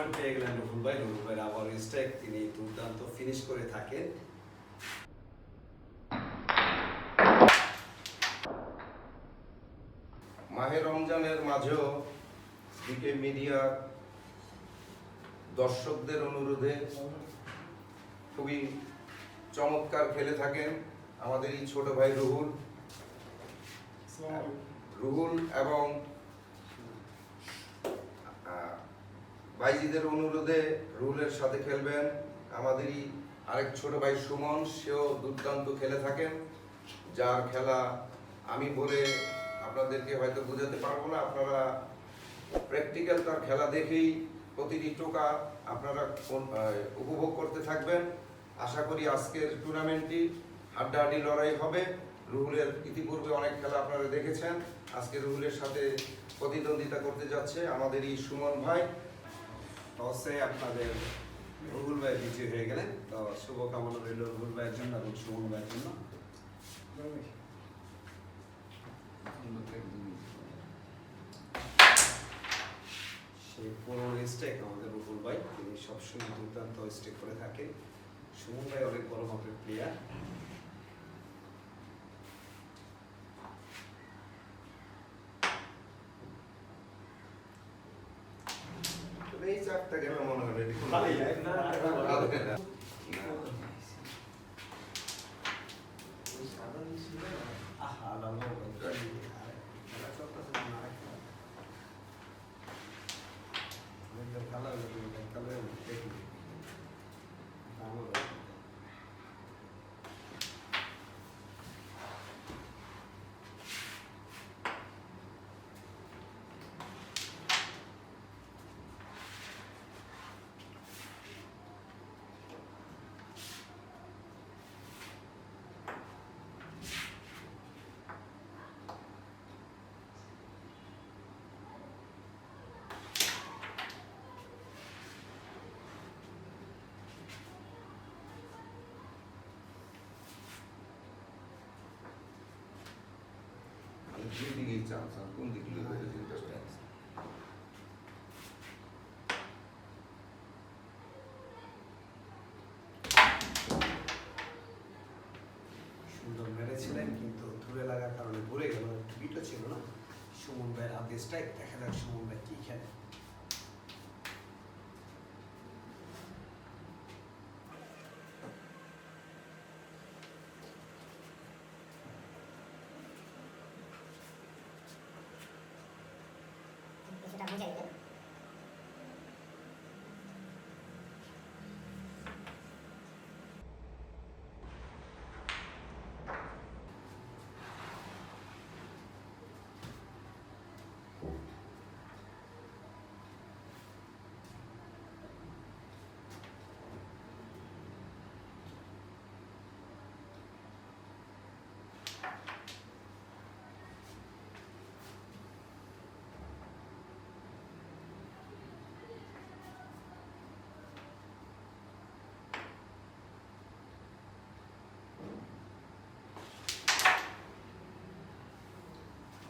Point পেয়ে গেলেন রুহুল ভাই। রুহুল ভাই আবার স্ট্রাইক, তিনি দুর্দান্ত ফিনিশ করে থাকেন। মাহে রমজানের মাঝেও বিকে মিডিয়া দর্শকদের অনুরোধে খুবই চমৎকার খেলে থাকেন আমাদের এই ছোট ভাই রুহুল এবং ভাইজিদের অনুরোধে রুহুলের সাথে খেলবেন আমাদেরই আরেক ছোট ভাই সুমন, সেও দুর্দান্ত খেলে থাকেন, যার খেলা আমি বলে আপনাদেরকে হয়তো বোঝাতে পারবো না। আপনারা প্র্যাকটিক্যাল তার খেলা দেখেই প্রতিটি টোকা আপনারা উপভোগ করতে থাকবেন। আশা করি আজকের টুর্নামেন্টটি হাড্ডাহাড্ডি লড়াই হবে। রুহুলের ইতিপূর্বে অনেক খেলা আপনারা দেখেছেন, আজকে রুহুলের সাথে প্রতিদ্বন্দ্বিতা করতে যাচ্ছে আমাদের এই সুমন ভাই। টসে আপনাদের রুহুল ভাই বিজয়ী হয়ে গেলেন। তো শুভকামনা রইল রুহুল ভাইয়ের জন্য এবং সুমন ভাইয়ের জন্য। সেই পুরনো স্ট্রাইক আমাদের রুহুল ভাই, তিনি সবসময় দুর্দান্ত স্ট্রাইক করে থাকেন। সুমন ভাই অনেক বড় মাপের প্লেয়ার। এই চারটা গেল মনে হয় যেদিকেই চান্স আর কোন দিকে সুন্দর মেরেছিলেন, কিন্তু দূরে লাগার কারণে ভুলে গেল, বিটও ছিল না। সুমন ভাইয়ের হাতে স্ট্রাইক, দেখা যাক সুমন ভাই কি খেলে। কিছুটা বুঝে দিবেন।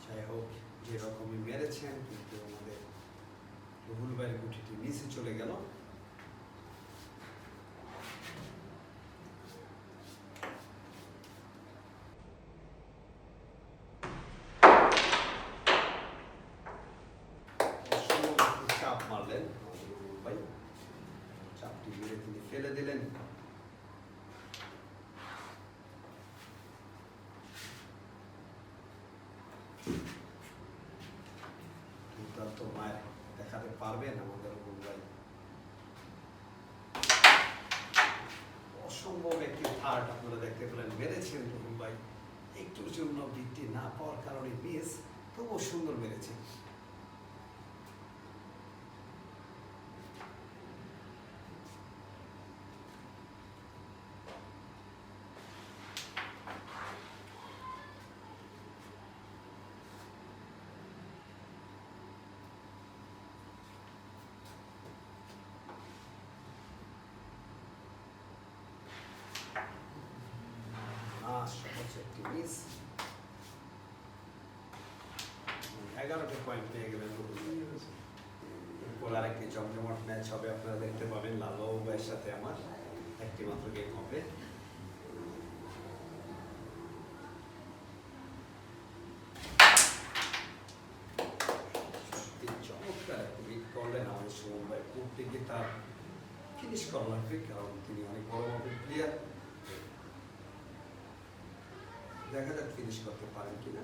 যাই হোক, যেরকমই মেরেছেন, কিন্তু আমাদের রুহুল ভাইয়ের গুটিটি নিচে চলে গেল। চাপ মারলেন আমাদের রুহুল ভাই, চাপটি মেরে তিনি ফেলে দিলেন। দুর্দান্ত মায়ের দেখাতে পারবেন আমাদের রুহুল ভাই। অসম্ভব একটি হার্ট আপনারা দেখতে পেলেন, মেরেছেন রুহুল ভাই। একটুর জন্য বৃত্তি না পাওয়ার কারণে মিস, তবুও সুন্দর মেরেছেন। সহজ একটি মিস। 11টা পয়েন্ট পেয়ে গেলেন রুহুল ভাই। পর আরেকটি জমজমাট ম্যাচ হবে, আপনারা দেখতে পাবেন লালবাবু ভাইয়ের সাথে আমার একটি মাত্র গেম হবে। সত্যি চমৎকার একটি হিট করলেন আমাদের সুমন ভাই। কোর্টটিকে তার ফিনিশ করা লাগবে, কারণ তিনি অনেক বড় মাপের প্লেয়ার। দেখা যাক ফিনিশ করতে পারেন কিনা।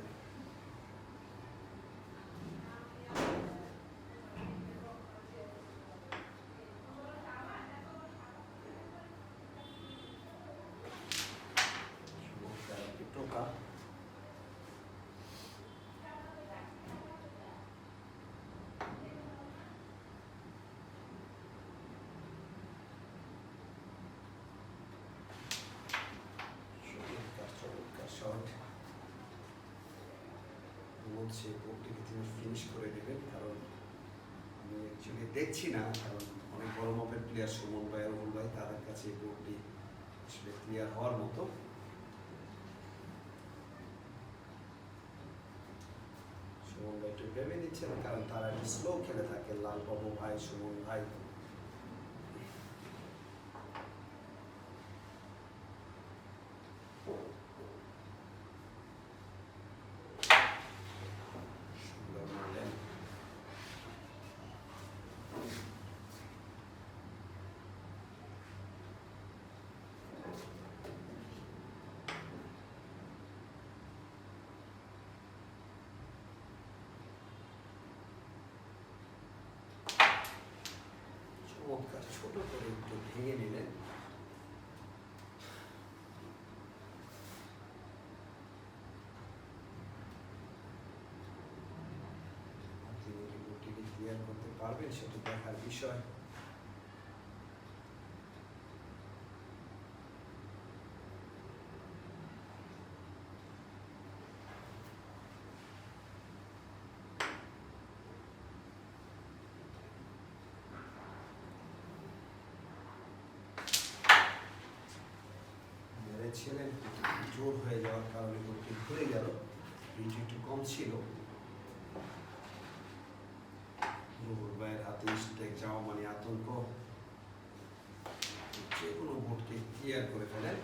টোকা শট বলছে বোর্ডটিকে তিনি ফিনিশ করে দেবেন, কারণ আমি অ্যাকচুয়ালি দেখছি না, কারণ অনেক বড় মাপের প্লেয়ার সুমন ভাই আর রুল ভাই, তাদের কাছে এই বোর্ডটি আসলে ক্লিয়ার হওয়ার মতো। সুমন ভাই একটু ভেবে নিচ্ছেন, কারণ তারা একটু স্লো খেলে থাকে লালবাবু ভাই, সুমন ভাই। সুন্দর মারলেন। চমৎকার ছোট করে একটু ভেঙে নিলেন। তিনি কি বোর্ডটিকে ক্লিয়ার করতে পারবেন সেটা দেখার বিষয়। ছিলেন জোর হয়ে যাওয়ার কারণে বোর্ডটি ঘুরে গেল, রিচ একটু কম ছিল। রুহুল ভাইয়ের হাতে স্ট্রাইক যাওয়া মানে আতঙ্ক, যে কোনো বোর্ডকে ক্লিয়ার করে ফেলেন।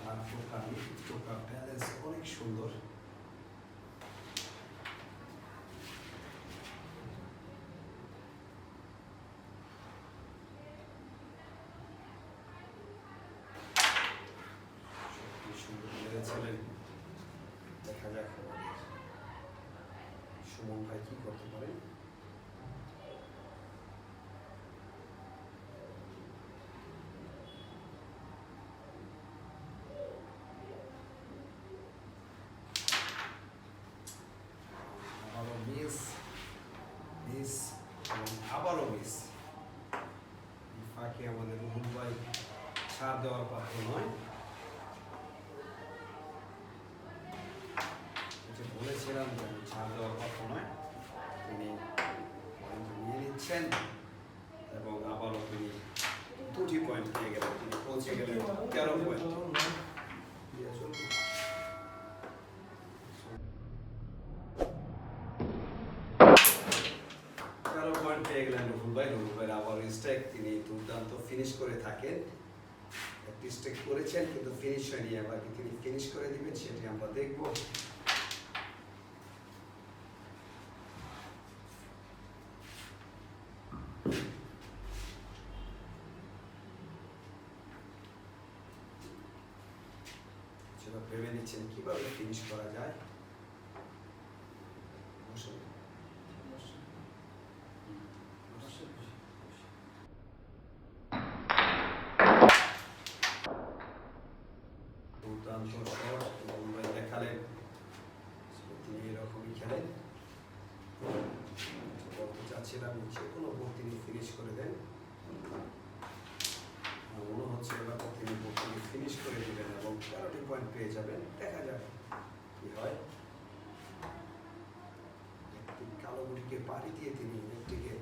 আর টোকা ব্যালেন্স অনেক সুন্দর। সুন্দর মেরেছিলেন। দেখা যাক সুমন ভাই কি করতে পারেন। আবারও মিস মিস এবং আবারও মিস। ফাঁকে আমাদের রুহুল ভাই ছাড় দেওয়ার পাত্র নয়। বলেছিলাম যে আমি ছাড় দেওয়ার পাত্র নয়। তিনি নিয়ে নিচ্ছেন এবং আবারও তিনি 2টি পয়েন্ট পেয়ে গেলেন। তিনি পৌঁছে গেলেন 13 পয়েন্ট। 13 পয়েন্ট পেয়ে গেলেন রুহুল ভাই। রুহুল ভাইয়ের আবার স্ট্রাইক, তিনি দুর্দান্ত ফিনিশ করে থাকেন। একটি স্ট্রাইক করেছেন কিন্তু ফিনিশ হয়নি, আবার কি তিনি ফিনিশ করে দিবেন সেটি আমরা দেখব। সেটা ভেবে নিচ্ছেন কিভাবে ফিনিশ করা যায়। দুর্দান্ত শট মুম্বাই দেখালেন, তিনি এরকমই খেলেন। বলতে চাচ্ছিলাম যে কোনো বোর্ড তিনি ফিনিশ করে দেন। মনে হচ্ছে এবার তিনি বোর্ডটিকে ফিনিশ করে দেবেন এবং 13টি পয়েন্ট পেয়ে যাবেন। দেখা যাক কি হয়। একটি কালো গুটিকে পাড়ি দিয়ে তিনি একটিকে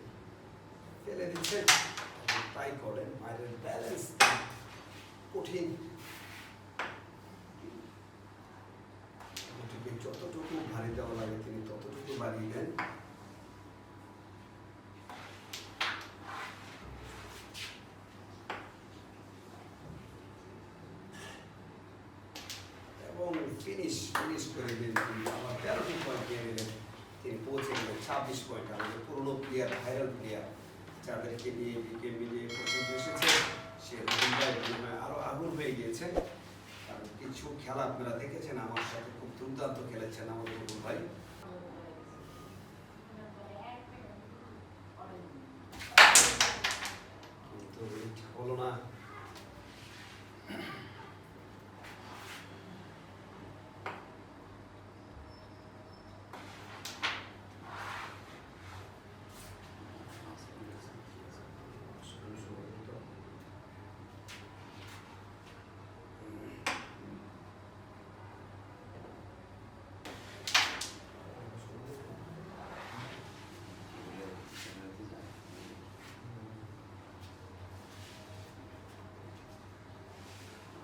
ফেলে দিচ্ছেন। ট্রাই করেন, মায়ের ব্যালেন্স কঠিন। ওটিকে যতটুকু ভারী দেওয়া লাগে তিনি ততটুকু বাড়িয়ে দেন। এবং ফিনিশ করে দিন। তিনি আবার 13টি পয়েন্ট নিয়ে নিলেন, তিনি পৌঁছে গেলেন 26 পয়েন্ট। আমাদের পুরনো প্লেয়ার, ভাইরাল প্লেয়ার যাদেরকে নিয়ে বিকে মিলিয়ে পর্যন্ত এসেছে, সে আরো আগুন হয়ে গিয়েছে। কারণ কিছু খেলা আপনারা দেখেছেন, আমার সাথে খুব দুর্দান্ত খেলেছেন আমাদের রুহুল ভাই। কিন্তু হলো না।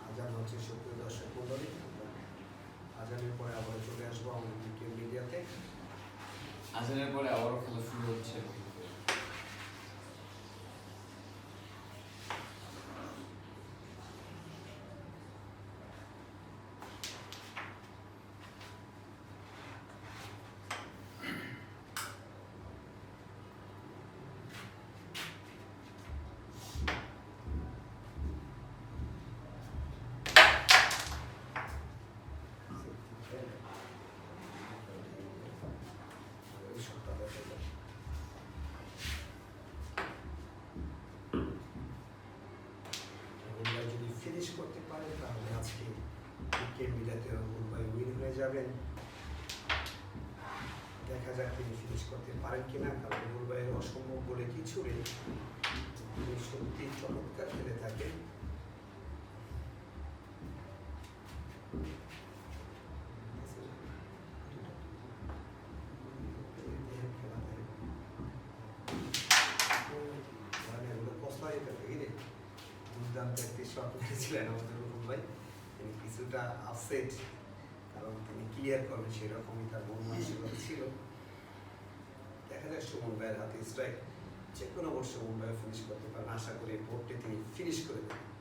আজান হচ্ছে সুপ্রিয় দর্শক মণ্ডলী, আজানের পরে আবার চলে আসবো আমাদের বিকে মিডিয়াতে। আজানের পরে আবারও খেলা শুরু হচ্ছে। যদি ফিনিশ করতে পারে তাহলে আজকে বিকে মিডিয়াতে রুহুল ভাই উইন হয়ে যাবেন। দেখা যাক তিনি ফিনিশ করতে পারেন কিনা, কারণ রুহুল ভাইয়ের অসম্ভব বলে কিছু নেই, তিনি সত্যি চমৎকার খেলে থাকেন। দুর্দান্ত একটি শট করেছিলেন আমাদের রুহুল ভাই, তিনি কিছুটা আপসেট, কারণ তিনি ক্লিয়ার করবেন সেরকমই তার মন মানসিকতা ছিল। দেখা যাক সুমন ভাইয়ের হাতে স্ট্রাইক, যে কোনো বর্ষ সুমন ভাই ফিনিশ করতে পারেন, আশা করি বোর্ডটি তিনি ফিনিশ করে দেবেন।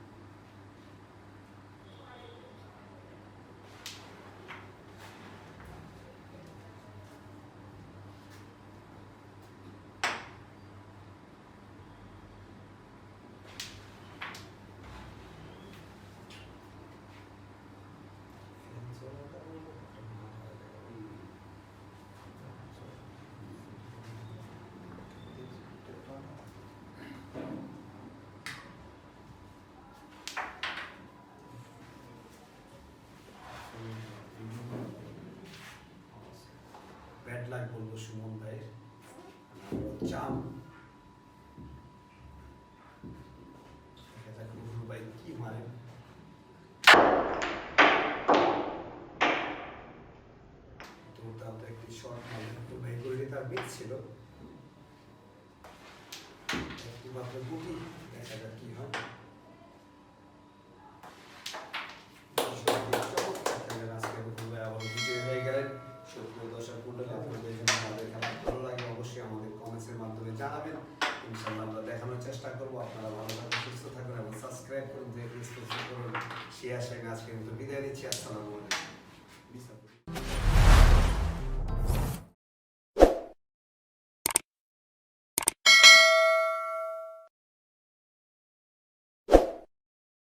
ব্যাড লাক বলবো সুমন ভাইয়ের, চাম। দেখা যাক রুহুল ভাই কি মারেন। দুর্দান্ত একটি শট মারলেন রুহুল ভাই, গোলটি তার মিস ছিল, একটি মাত্র গুটি। দেখা যাক কি হয়। আজকে রুহুল ভাই আবার বিজয়ী হয়ে গেলেন। সুপ্রিয় দর্শক মণ্ডলী, আপনাদের জন্য আমাদের খেলা ভালো লাগে অবশ্যই আমাদের কমেন্টসের মাধ্যমে জানাবেন। ইনশাআল্লাহ আমরা দেখানোর চেষ্টা করবো। আপনারা ভালো থাকুন, সুস্থ থাকুন এবং সাবস্ক্রাইব করুন, করুন। সেই আশায় আজকের মতো বিদায় নিচ্ছি। আসসালামু আলাইকুম।